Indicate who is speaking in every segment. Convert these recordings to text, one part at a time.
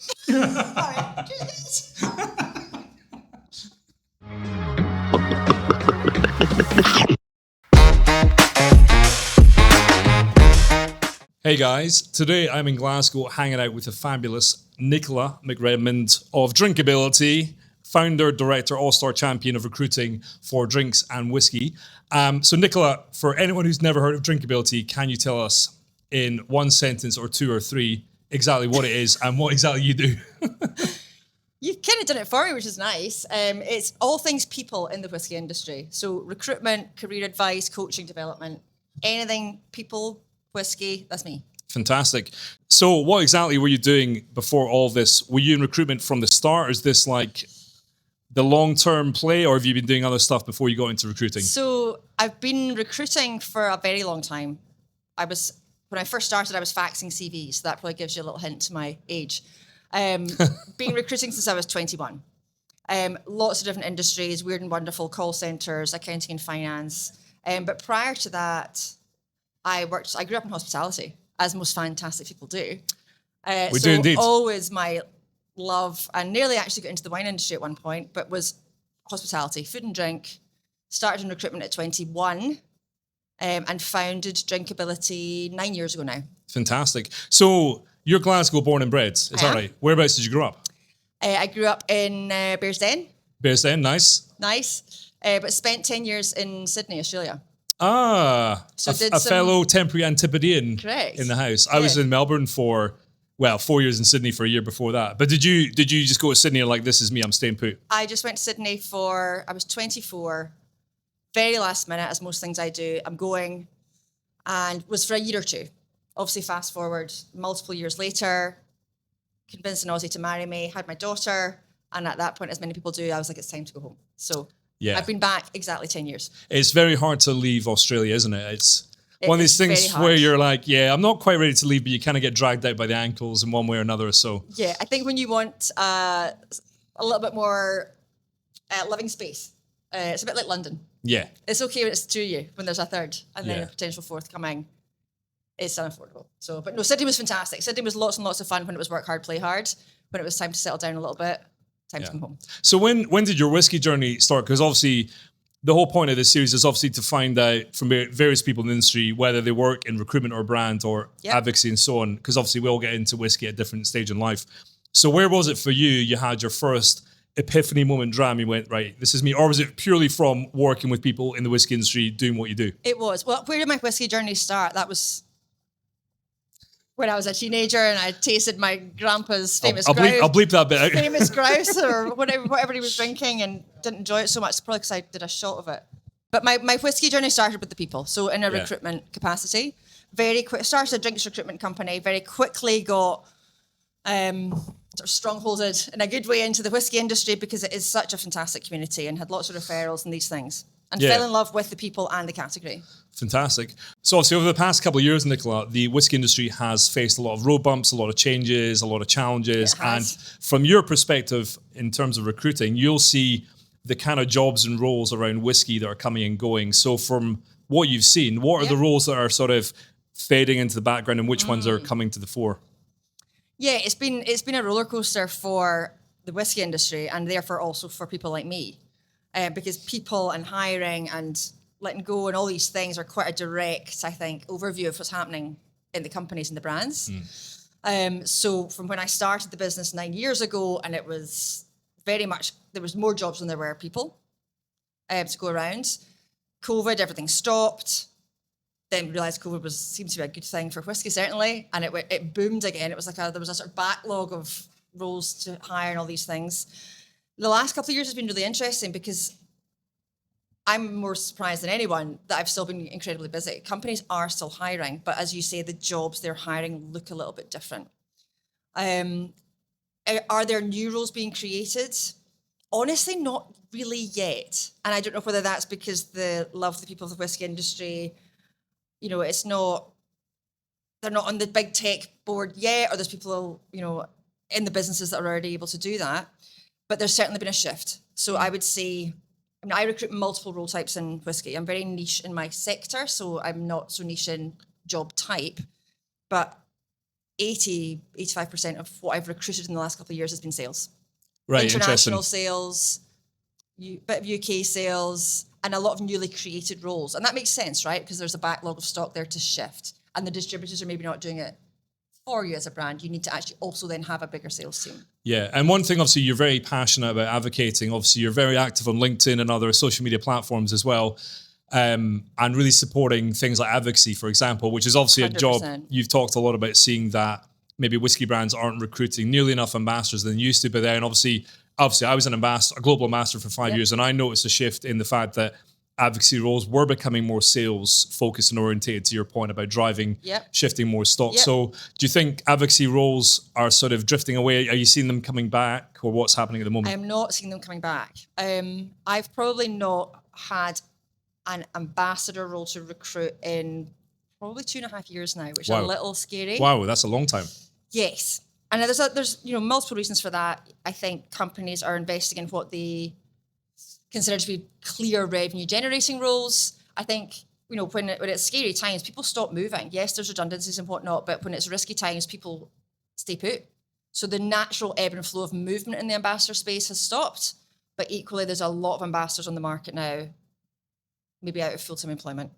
Speaker 1: Sorry. Cheers.
Speaker 2: Hey guys, today I'm in Glasgow hanging out with the fabulous Nicola McRedmond of Drinkability, founder, director, all-star champion of recruiting for drinks and whiskey. So Nicola, for anyone who's never heard of Drinkability, can you tell us in one sentence or two or three exactly what it is and what exactly you do?
Speaker 1: You've kind of done it for me, which is nice. It's all things people in the whiskey industry. So recruitment, career advice, coaching, development, anything people, whiskey, that's me.
Speaker 2: Fantastic. So what exactly were you doing before all this? Were you in recruitment from the start? Is this like the long-term play, or have you been doing other stuff before you got into recruiting?
Speaker 1: So I've been recruiting for a very long time. When I first started, I was faxing CVs. So that probably gives you a little hint to my age. Been recruiting since I was 21. Lots of different industries, weird and wonderful, call centres, accounting and finance. But prior to that, I grew up in hospitality, as most fantastic people do.
Speaker 2: We do indeed.
Speaker 1: Always my love, and nearly actually got into the wine industry at one point, but was hospitality, food and drink. Started in recruitment at 21 and founded Drinkability 9 years ago now.
Speaker 2: Fantastic. So you're Glasgow born and bred, is that right? Whereabouts did you grow up?
Speaker 1: I grew up in Bearsden.
Speaker 2: Bearsden, nice.
Speaker 1: Nice. But spent 10 years in Sydney, Australia.
Speaker 2: So a fellow temporary Antipodean
Speaker 1: Correct.
Speaker 2: in the house. I was in Melbourne for 4 years in Sydney for a year before that. But did you just go to Sydney and like, this is me, I'm staying put?
Speaker 1: I just went to Sydney I was 24, very last minute, as most things I do. I'm going, and was for a year or two. Obviously, fast forward multiple years later, convinced an Aussie to marry me, had my daughter, and at that point, as many people do, I was like, it's time to go home. So I've been back exactly 10 years.
Speaker 2: It's very hard to leave Australia, isn't it? It's one of these things where you're like, I'm not quite ready to leave, but you kind of get dragged out by the ankles in one way or another. So
Speaker 1: yeah, I think when you want a little bit more living space, it's a bit like London.
Speaker 2: Yeah.
Speaker 1: It's okay when it's two of you, when there's a third and then a potential fourth coming. It's unaffordable. So, but no, Sydney was fantastic. Sydney was lots and lots of fun when it was work hard, play hard. When it was time to settle down a little bit, time to come home.
Speaker 2: So when did your whiskey journey start? Because obviously the whole point of this series is obviously to find out from various people in the industry, whether they work in recruitment or brand or advocacy and so on. Because obviously we all get into whiskey at a different stage in life. So where was it for you? You had your first epiphany moment dram, you went, right, this is me? Or was it purely from working with people in the whiskey industry doing what you do?
Speaker 1: It was. Well, where did my whiskey journey start? That was when I was a teenager and I tasted my grandpa's famous grouse.
Speaker 2: I'll bleep that bit out.
Speaker 1: Famous grouse or whatever he was drinking, and didn't enjoy it so much, probably because I did a shot of it. But my whiskey journey started with the people. So in a recruitment capacity, very quick, started a drinks recruitment company, very quickly got sort of strongholded in a good way into the whiskey industry because it is such a fantastic community, and had lots of referrals and these things. And fell in love with the people and the category.
Speaker 2: Fantastic. So obviously over the past couple of years, Nicola, the whiskey industry has faced a lot of road bumps, a lot of changes, a lot of challenges. And from your perspective, in terms of recruiting, you'll see the kind of jobs and roles around whiskey that are coming and going. So from what you've seen, what are the roles that are sort of fading into the background and which ones are coming to the fore? Yeah,
Speaker 1: it's been a roller coaster for the whiskey industry, and therefore also for people like me. Because people and hiring and letting go and all these things are quite a direct, I think, overview of what's happening in the companies and the brands. So from when I started the business 9 years ago, and it was very much, there was more jobs than there were people to go around. COVID, everything stopped. Then realised COVID seemed to be a good thing for whiskey, certainly. And it boomed again. It was like there was a sort of backlog of roles to hire and all these things. The last couple of years has been really interesting because I'm more surprised than anyone that I've still been incredibly busy. Companies are still hiring, but as you say, the jobs they're hiring look a little bit different. Are there new roles being created? Honestly, not really yet. And I don't know whether that's because the people of the whiskey industry, they're not on the big tech board yet, or there's people, in the businesses that are already able to do that. But there's certainly been a shift. So I would say, I recruit multiple role types in whiskey. I'm very niche in my sector, so I'm not so niche in job type. But 85% of what I've recruited in the last couple of years has been sales.
Speaker 2: Right,
Speaker 1: International
Speaker 2: interesting.
Speaker 1: sales, bit of UK sales, and a lot of newly created roles. And that makes sense, right? Because there's a backlog of stock there to shift. And the distributors are maybe not doing it for you as a brand. You need to actually also then have a bigger sales team.
Speaker 2: Yeah, and one thing, obviously, you're very passionate about advocating. Obviously, you're very active on LinkedIn and other social media platforms as well, and really supporting things like advocacy, for example, which is obviously a job.
Speaker 1: 100%.
Speaker 2: You've talked a lot about seeing that maybe whiskey brands aren't recruiting nearly enough ambassadors than used to, but then obviously, I was a global ambassador for 5 years, and I noticed a shift in the fact that advocacy roles were becoming more sales focused and orientated, to your point about driving, shifting more stock. So do you think advocacy roles are sort of drifting away? Are you seeing them coming back, or what's happening at the moment?
Speaker 1: I am not seeing them coming back. I've probably not had an ambassador role to recruit in probably 2.5 years now, which is a little scary.
Speaker 2: Wow, that's a long time.
Speaker 1: Yes. And there's multiple reasons for that. I think companies are investing in what they consider to be clear revenue generating roles. I think, when it's scary times, people stop moving. Yes, there's redundancies and whatnot, but when it's risky times, people stay put. So the natural ebb and flow of movement in the ambassador space has stopped. But equally, there's a lot of ambassadors on the market now, maybe out of full-time employment.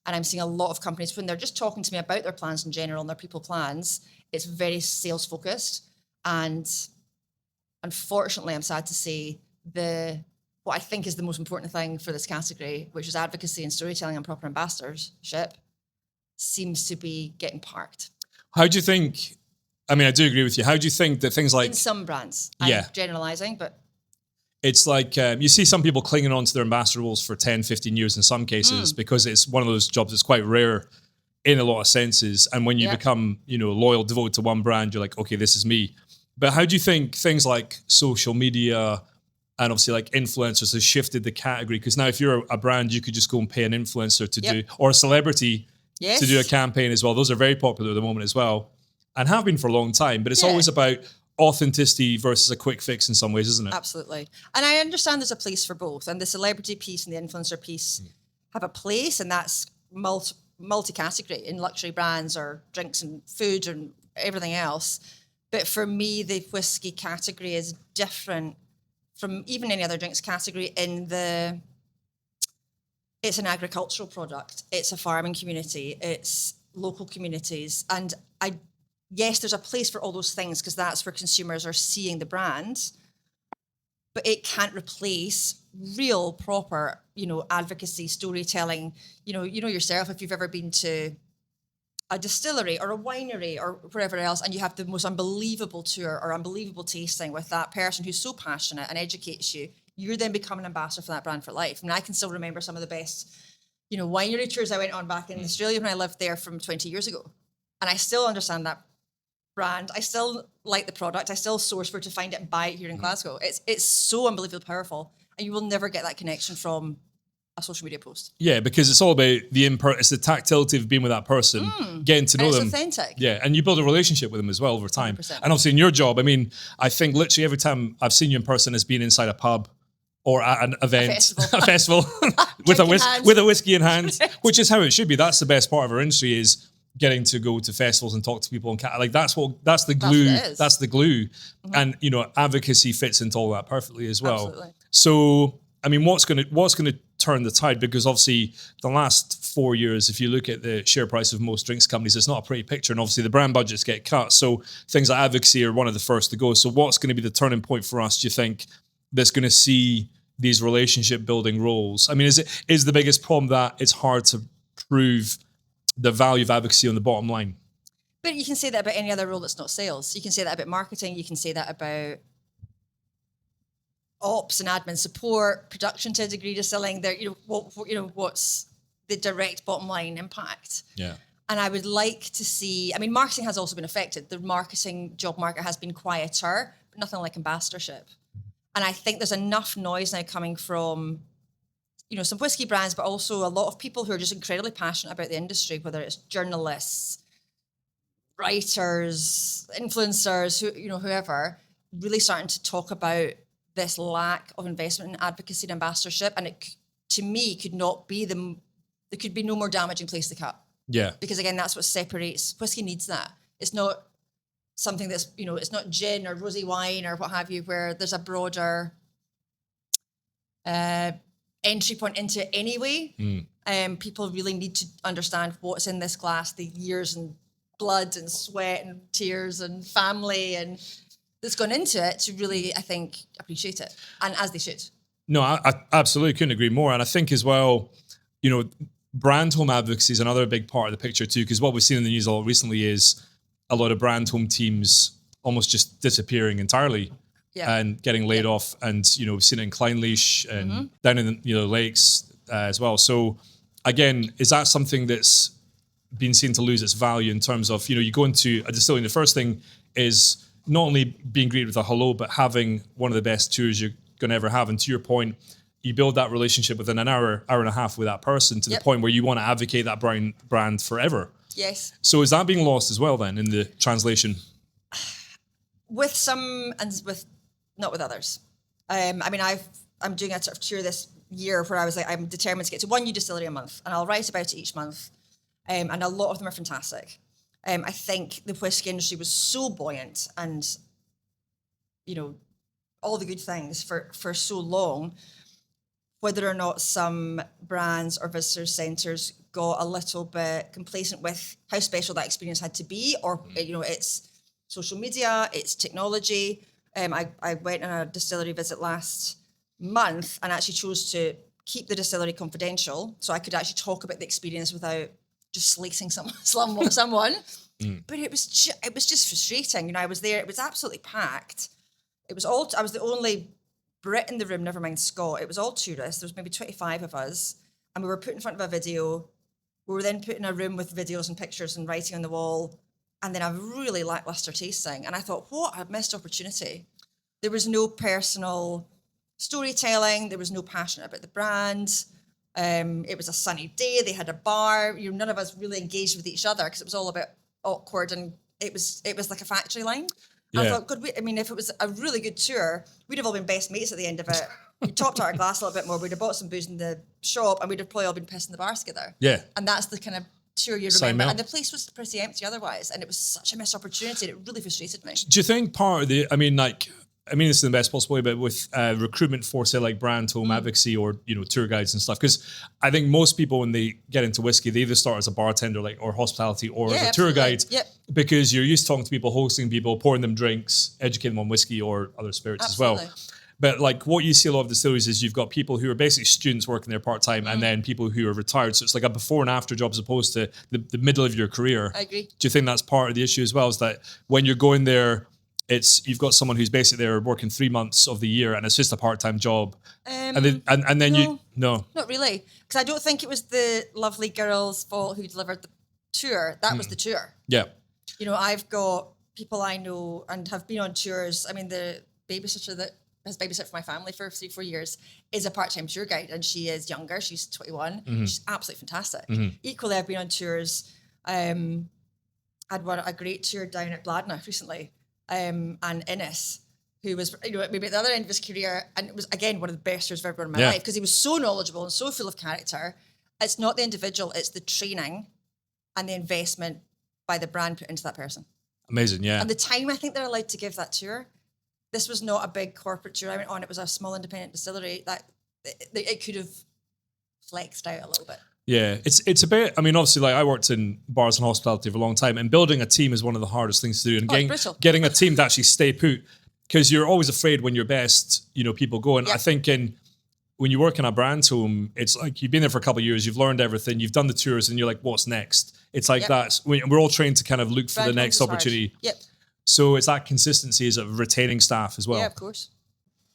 Speaker 1: And I'm seeing a lot of companies, when they're just talking to me about their plans in general and their people plans, it's very sales focused. And unfortunately, I'm sad to say, what I think is the most important thing for this category, which is advocacy and storytelling and proper ambassadorship, seems to be getting parked.
Speaker 2: How do you think, I do agree with you. How do you think that things like...
Speaker 1: In some brands, I'm generalizing, but...
Speaker 2: It's like you see some people clinging on to their ambassador roles for 10, 15 years in some cases, because it's one of those jobs that's quite rare in a lot of senses. And when you become, loyal, devoted to one brand, you're like, okay, this is me. But how do you think things like social media and obviously like influencers has shifted the category? Because now if you're a brand, you could just go and pay an influencer to do, or a celebrity to do a campaign as well. Those are very popular at the moment as well, and have been for a long time. But it's always about authenticity versus a quick fix in some ways, isn't it?
Speaker 1: Absolutely. And I understand there's a place for both. And the celebrity piece and the influencer piece have a place, and that's multi-category in luxury brands or drinks and food and everything else. But for me, the whiskey category is different from even any other drinks category it's an agricultural product. It's a farming community. It's local communities. And yes, there's a place for all those things because that's where consumers are seeing the brand, but it can't replace real, proper, advocacy, storytelling. You know yourself, if you've ever been to a distillery or a winery or wherever else, and you have the most unbelievable tour or unbelievable tasting with that person who's so passionate and educates you, you're then becoming an ambassador for that brand for life. I can still remember some of the best, winery tours I went on back in Australia when I lived there from 20 years ago. And I still understand that brand. I still like the product. I still source for it to find it and buy it here in Glasgow. It's so unbelievably powerful, and you will never get that connection from a social media post. Yeah, because it's all about it's the tactility of being with that person, getting to know them. It's authentic. Yeah, and you build a relationship with them as well over time. 100%. And obviously in your job, I think literally every time I've seen you in person has been inside a pub or at an event, a festival with a whiskey in hand, which is how it should be. That's the best part of our industry, is getting to go to festivals and talk to people and that's the glue. That's the glue. Mm-hmm. And advocacy fits into all that perfectly as well. Absolutely. So what's gonna turn the tide? Because obviously the last 4 years, if you look at the share price of most drinks companies, it's not a pretty picture, and obviously the brand budgets get cut. So things like advocacy are one of the first to go. So what's going to be the turning point for us, do you think, that's going to see these relationship building roles? Is the biggest problem that it's hard to prove the value of advocacy on the bottom line? But you can say that about any other role that's not sales. You can say that about marketing. You can say that about ops and admin support, production to a degree, distilling. There, what's the direct bottom line impact? Yeah. And I would like to see. Marketing has also been affected. The marketing job market has been quieter, but nothing like ambassadorship. And I think there's enough noise now coming from some whiskey brands, but also a lot of people who are just incredibly passionate about the industry, whether it's journalists, writers, influencers, whoever, really starting to talk about this lack of investment in advocacy and ambassadorship. And it, to me, could not be there could be no more damaging place to cut. Yeah. Because again, that's what separates, whiskey needs that. It's not something that's, it's not gin or rosy wine or what have you, where there's a broader entry point into it anyway. People really need to understand what's in this glass, the years and blood and sweat and tears and family and that's gone into it to really, I think, appreciate it, and as they should.
Speaker 2: No, I absolutely couldn't agree more. And I think as well, brand home advocacy is another big part of the picture too, because what we've seen in the news a lot recently is a lot of brand home teams almost just disappearing entirely and getting laid off. And, we've seen it in Kleinleash and down in the lakes as well. So again, is that something that's been seen to lose its value in terms of, you go into a distillery, the first thing is not only being greeted with a hello, but having one of the best tours you're going to ever have. And to your point, you build that relationship within an hour and a half with that person to the point where you want to advocate that brand forever.
Speaker 1: Yes.
Speaker 2: So is that being lost as well then in the translation?
Speaker 1: With some and not with others. I'm doing a sort of tour this year where I was like, I'm determined to get to one new distillery a month, and I'll write about it each month. And a lot of them are fantastic. I think the whiskey industry was so buoyant and, all the good things for so long. Whether or not some brands or visitor centres got a little bit complacent with how special that experience had to be, or, it's social media, it's technology. I went on a distillery visit last month and actually chose to keep the distillery confidential so I could actually talk about the experience without just slicing someone. But it was just frustrating. I was there, it was absolutely packed. I was the only Brit in the room, never mind Scott. It was all tourists. There was maybe 25 of us, and we were put in front of a video. We were then put in a room with videos and pictures and writing on the wall, and then a really lackluster tasting. And I thought, what a missed opportunity. There was no personal storytelling. There was no passion about the brand. It was a sunny day. They had a bar. None of us really engaged with each other because it was all a bit awkward, and it was like a factory line. Yeah. I thought, if it was a really good tour, we'd have all been best mates at the end of it. We topped out our glass a little bit more. We'd have bought some booze in the shop, and we'd have probably all been pissed in the bar together. Yeah. And that's the kind of tour you remember. And the place was pretty empty otherwise, and it was such a missed opportunity. It really frustrated me.
Speaker 2: Do you think part of the, this is the best possible way, but with recruitment for, say, like brand home advocacy or, tour guides and stuff, because I think most people, when they get into whiskey, they either start as a bartender, or hospitality, or as a tour guide, because you're used to talking to people, hosting people, pouring them drinks, educating them on whiskey or other spirits as well. But like what you see a lot of distilleries is you've got people who are basically students working there part-time and then people who are retired. So it's like a before and after job as opposed to the middle of your career.
Speaker 1: I agree.
Speaker 2: Do you think that's part of the issue as well, is that when you're going there, you've got someone who's basically there working 3 months of the year and it's just a part-time job. No,
Speaker 1: not really. Because I don't think it was the lovely girl's fault who delivered the tour. That was the tour.
Speaker 2: Yeah.
Speaker 1: I've got people I know and have been on tours. The babysitter that has babysat for my family for 3-4 years is a part-time tour guide, and she is younger. She's 21. She's absolutely fantastic. Equally, I've been on tours. I'd won a great tour down at Bladna recently. And Innes, who was, maybe at the other end of his career, and it was, again, one of the best tours I've ever done in my life, because he was so knowledgeable and so full of character. It's not the individual, it's the training and the investment by the brand put into that person.
Speaker 2: Amazing, yeah.
Speaker 1: And the time I think they're allowed to give that tour. This was not a big corporate tour I went on. It was a small independent distillery that it could have flexed out a little bit.
Speaker 2: Yeah, it's a bit, obviously, like I worked in bars and hospitality for a long time, and building a team is one of the hardest things to do. And getting a team to actually stay put, because you're always afraid when your best, people go. And I think when you work in a brand home, it's like you've been there for a couple of years, you've learned everything, you've done the tours, and you're like, what's next? It's like that. We're all trained to kind of look for the next opportunity.
Speaker 1: Yep.
Speaker 2: So it's that consistency is of retaining staff as well.
Speaker 1: Yeah, of course.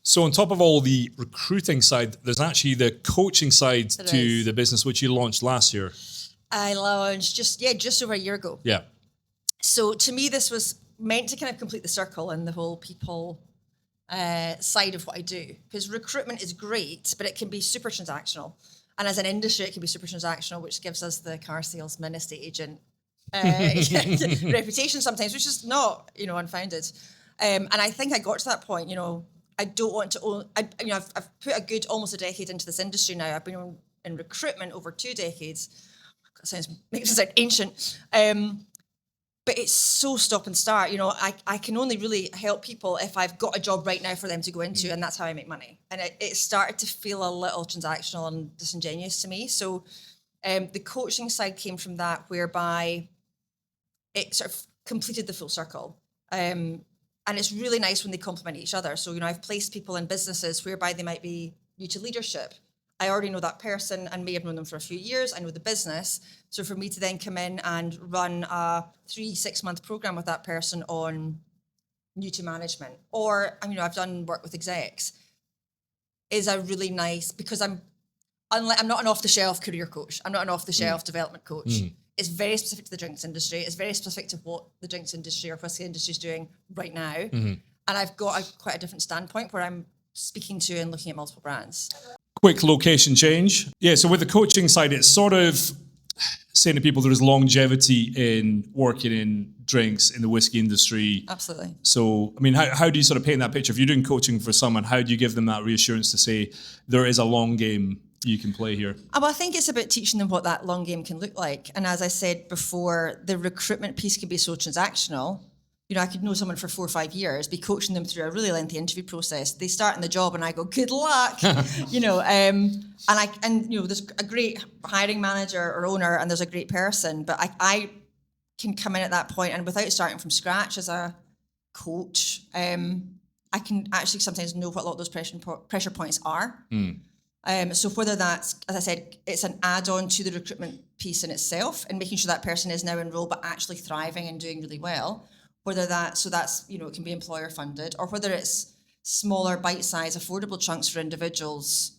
Speaker 2: So on top of all the recruiting side, there's actually the coaching side to the business, which you launched last year.
Speaker 1: I launched just over a year ago.
Speaker 2: Yeah.
Speaker 1: So to me, this was meant to kind of complete the circle and the whole people side of what I do. Because recruitment is great, but it can be super transactional. And as an industry, it can be super transactional, which gives us the car salesman, estate agent reputation sometimes, which is not, unfounded. And I think I got to that point, I don't want to own, I've put a good almost a decade into this industry now. I've been in recruitment over 2 decades. That makes it sound ancient. But it's so stop and start. You know, I can only really help people if I've got a job right now for them to go into, and that's how I make money. And it started to feel a little transactional and disingenuous to me. So the coaching side came from that, whereby it sort of completed the full circle. And it's really nice when they complement each other. So, you know, I've placed people in businesses whereby they might be new to leadership. I already know that person and may have known them for a few years. I know the business. So for me to then come in and run a 3-6 month program with that person on new to management, or, you know, I've done work with execs, is a really nice, because I'm not an off the shelf career coach. I'm not an off the shelf development coach. It's very specific to the drinks industry. It's very specific to what the drinks industry or whiskey industry is doing right now. And I've got quite a different standpoint where I'm speaking to and looking at multiple brands.
Speaker 2: Quick location change. Yeah, so with the coaching side, it's sort of saying to people there is longevity in working in drinks in the whiskey industry.
Speaker 1: Absolutely.
Speaker 2: So, I mean, how do you sort of paint that picture? If you're doing coaching for someone, how do you give them that reassurance to say there is a long game you can play here?
Speaker 1: Well, I think it's about teaching them what that long game can look like. And as I said before, the recruitment piece can be so transactional. You know, I could know someone for 4 or 5 years, be coaching them through a really lengthy interview process. They start in the job and I go, good luck, you know, and you know, there's a great hiring manager or owner and there's a great person, but I can come in at that point and without starting from scratch as a coach, I can actually sometimes know what a lot of those pressure points are. So whether that's, as I said, it's an add-on to the recruitment piece in itself and making sure that person is now enrolled but actually thriving and doing really well, whether that's, you know, it can be employer funded, or whether it's smaller, bite-sized, affordable chunks for individuals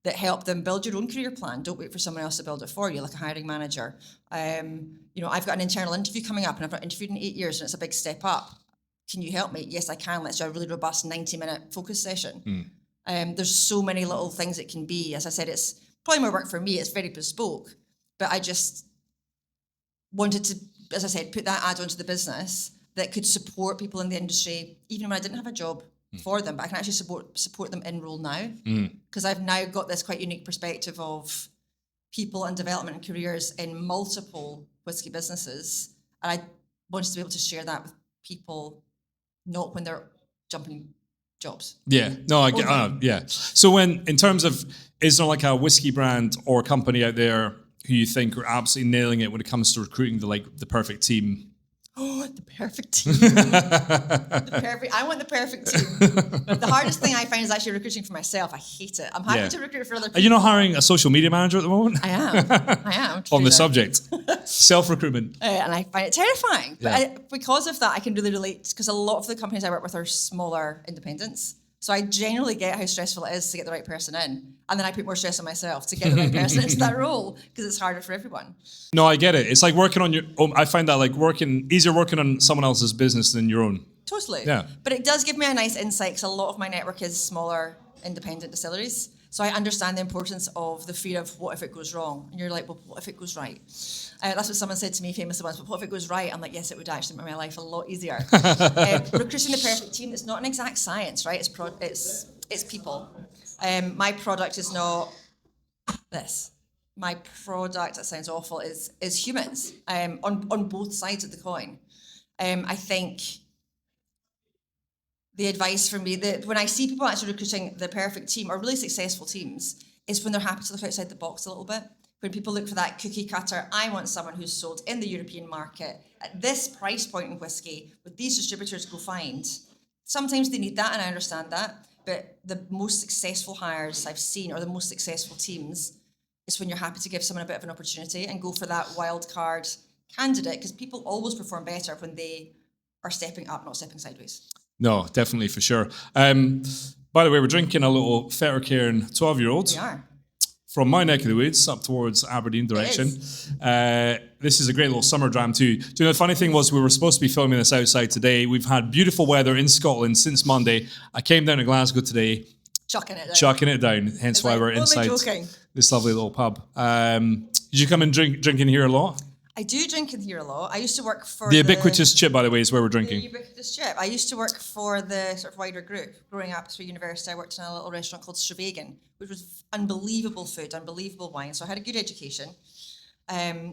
Speaker 1: that help them build your own career plan. Don't wait for someone else to build it for you, like a hiring manager. You know, I've got an internal interview coming up and I've not interviewed in 8 years and it's a big step up. Can you help me? Yes, I can. Let's do a really robust 90-minute focus session. There's so many little things it can be. As I said, it's probably more work for me. It's very bespoke, but I just wanted to, as I said, put that add-on to the business that could support people in the industry, even when I didn't have a job for them, but I can actually support them in role now, because I've now got this quite unique perspective of people and development and careers in multiple whiskey businesses, and I wanted to be able to share that with people, not when they're jumping jobs.
Speaker 2: Yeah, no, I get. Yeah. So when, in terms of, is there like a whiskey brand or company out there who you think are absolutely nailing it when it comes to recruiting the perfect team?
Speaker 1: Oh, the perfect team. I want the perfect team. But the hardest thing I find is actually recruiting for myself. I hate it. I'm happy to recruit for other people.
Speaker 2: Are you not hiring a social media manager at the moment?
Speaker 1: I am.
Speaker 2: On the subject. Self-recruitment.
Speaker 1: And I find it terrifying. But because of that, I can really relate, because a lot of the companies I work with are smaller independents. So I generally get how stressful it is to get the right person in. And then I put more stress on myself to get the right person into that role, because it's harder for everyone.
Speaker 2: No, I get it. It's like working on your own. I find that like easier working on someone else's business than your own.
Speaker 1: Totally.
Speaker 2: Yeah.
Speaker 1: But it does give me a nice insight, because a lot of my network is smaller independent distilleries. So I understand the importance of the fear of what if it goes wrong? And you're like, well, what if it goes right? That's what someone said to me famously once, but what if it goes right? I'm like, yes, it would actually make my life a lot easier. Recruiting the perfect team, it's not an exact science, right? It's people. My product is not this. My product, that sounds awful, is humans on both sides of the coin. I think the advice for me, when I see people actually recruiting the perfect team or really successful teams, is when they're happy to look outside the box a little bit. When people look for that cookie cutter, I want someone who's sold in the European market at this price point in whiskey with these distributors, go find. Sometimes they need that, and I understand that. But the most successful hires I've seen, or the most successful teams, is when you're happy to give someone a bit of an opportunity and go for that wild card candidate, because people always perform better when they are stepping up, not stepping sideways.
Speaker 2: No, definitely, for sure. By the way, we're drinking a little Fettercairn 12-year-old.
Speaker 1: We are.
Speaker 2: From my neck of the woods up towards Aberdeen direction. This is a great little summer dram too. Do you know, the funny thing was we were supposed to be filming this outside today. We've had beautiful weather in Scotland since Monday. I came down to Glasgow today.
Speaker 1: Chucking it down.
Speaker 2: Hence why we're inside
Speaker 1: joking.
Speaker 2: This lovely little pub. Did you come and drink in here a lot?
Speaker 1: I do drink in here a lot. I used to work for
Speaker 2: the ubiquitous chip, by the way, is where we're drinking.
Speaker 1: The ubiquitous chip. I used to work for the sort of wider group. Growing up through university, I worked in a little restaurant called Stravagan, which was unbelievable food, unbelievable wine. So I had a good education.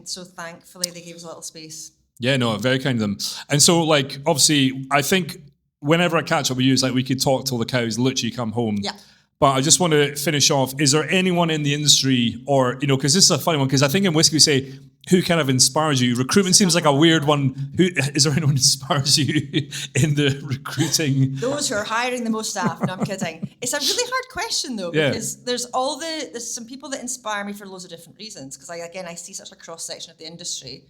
Speaker 1: So thankfully they gave us a little space.
Speaker 2: Yeah, no, very kind of them. And so, like, obviously, I think whenever I catch up with you, it's like we could talk till the cows literally come home.
Speaker 1: Yeah.
Speaker 2: But I just want to finish off. Is there anyone in the industry, or, you know, because this is a funny one, because I think in Whisky we say, who kind of inspires you? Recruitment seems like a weird one. Who is there anyone who inspires you in the recruiting?
Speaker 1: Those who are hiring the most staff. No, I'm kidding. It's a really hard question though, because there's some people that inspire me for loads of different reasons. Because I see such a cross section of the industry.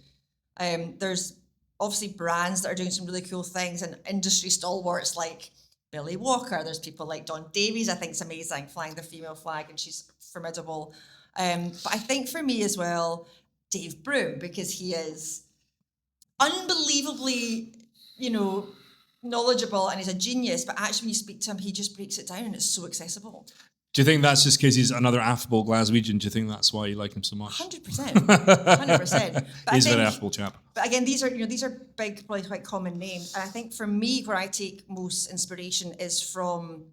Speaker 1: There's obviously brands that are doing some really cool things, and industry stalwarts like Billy Walker. There's people like Dawn Davies, I think is amazing, flying the female flag, and she's formidable. But I think for me as well, Dave Broom, because he is unbelievably, knowledgeable, and he's a genius, but actually when you speak to him, he just breaks it down and it's so accessible.
Speaker 2: Do you think that's just because he's another affable Glaswegian? Do you think that's why you like him so much?
Speaker 1: 100%. 100%.
Speaker 2: He's a very affable chap.
Speaker 1: But again, these are big, probably quite common names. And I think for me, where I take most inspiration is from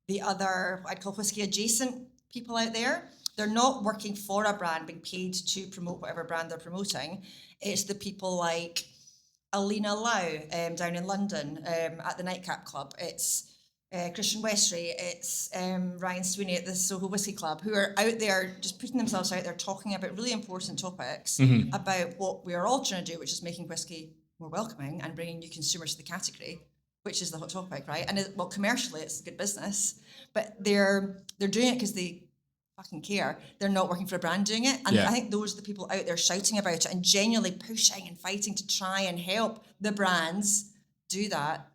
Speaker 1: the other, I'd call whisky adjacent people out there. They're not working for a brand, being paid to promote whatever brand they're promoting. It's the people like Alina Lau down in London at the Nightcap Club. It's Christian Westray, it's Ryan Sweeney at the Soho Whisky Club, who are out there just putting themselves out there, talking about really important topics about what we are all trying to do, which is making whisky more welcoming and bringing new consumers to the category, which is the hot topic, right? And commercially, it's good business, but they're doing it because they fucking care. They're not working for a brand doing it. And I think those are the people out there shouting about it and genuinely pushing and fighting to try and help the brands do that,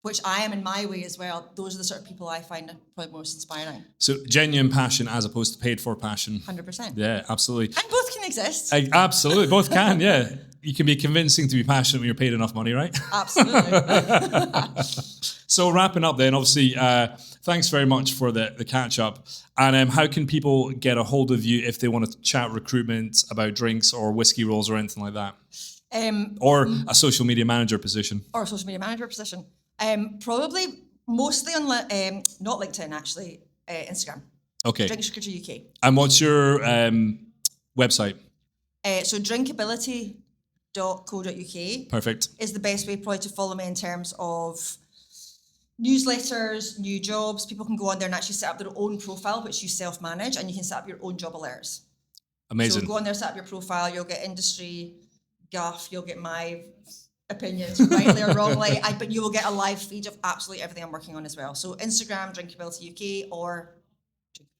Speaker 1: which I am in my way as well. Those are the sort of people I find probably most inspiring.
Speaker 2: So genuine passion as opposed to paid for passion.
Speaker 1: 100%.
Speaker 2: Yeah, absolutely.
Speaker 1: And both can exist.
Speaker 2: Absolutely, both can, yeah. You can be convincing to be passionate when you're paid enough money, right?
Speaker 1: Absolutely.
Speaker 2: So wrapping up then, obviously, thanks very much for the catch up. And how can people get a hold of you if they want to chat recruitment about drinks or whiskey rolls or anything like that? Or a social media manager position.
Speaker 1: Or a social media manager position. Probably mostly on, not LinkedIn actually, Instagram.
Speaker 2: Okay.
Speaker 1: Drinks Recruiter UK.
Speaker 2: And what's your website?
Speaker 1: So drinkability.co.uk.
Speaker 2: Perfect.
Speaker 1: Is the best way probably to follow me in terms of newsletters, new jobs. People can go on there and actually set up their own profile, which you self-manage, and you can set up your own job alerts.
Speaker 2: Amazing.
Speaker 1: So go on there, set up your profile, you'll get industry guff, you'll get my opinions, rightly or wrongly, but you will get a live feed of absolutely everything I'm working on as well. So Instagram, Drinkability UK, or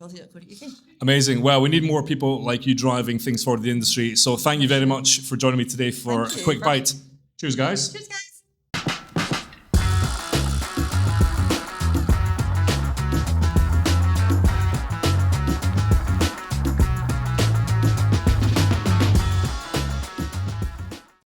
Speaker 1: drinkability.co.uk.
Speaker 2: Amazing. Well, we need more people like you driving things forward in the industry. So thank you very much for joining me today for a quick bite. Cheers, guys.
Speaker 1: Cheers, guys.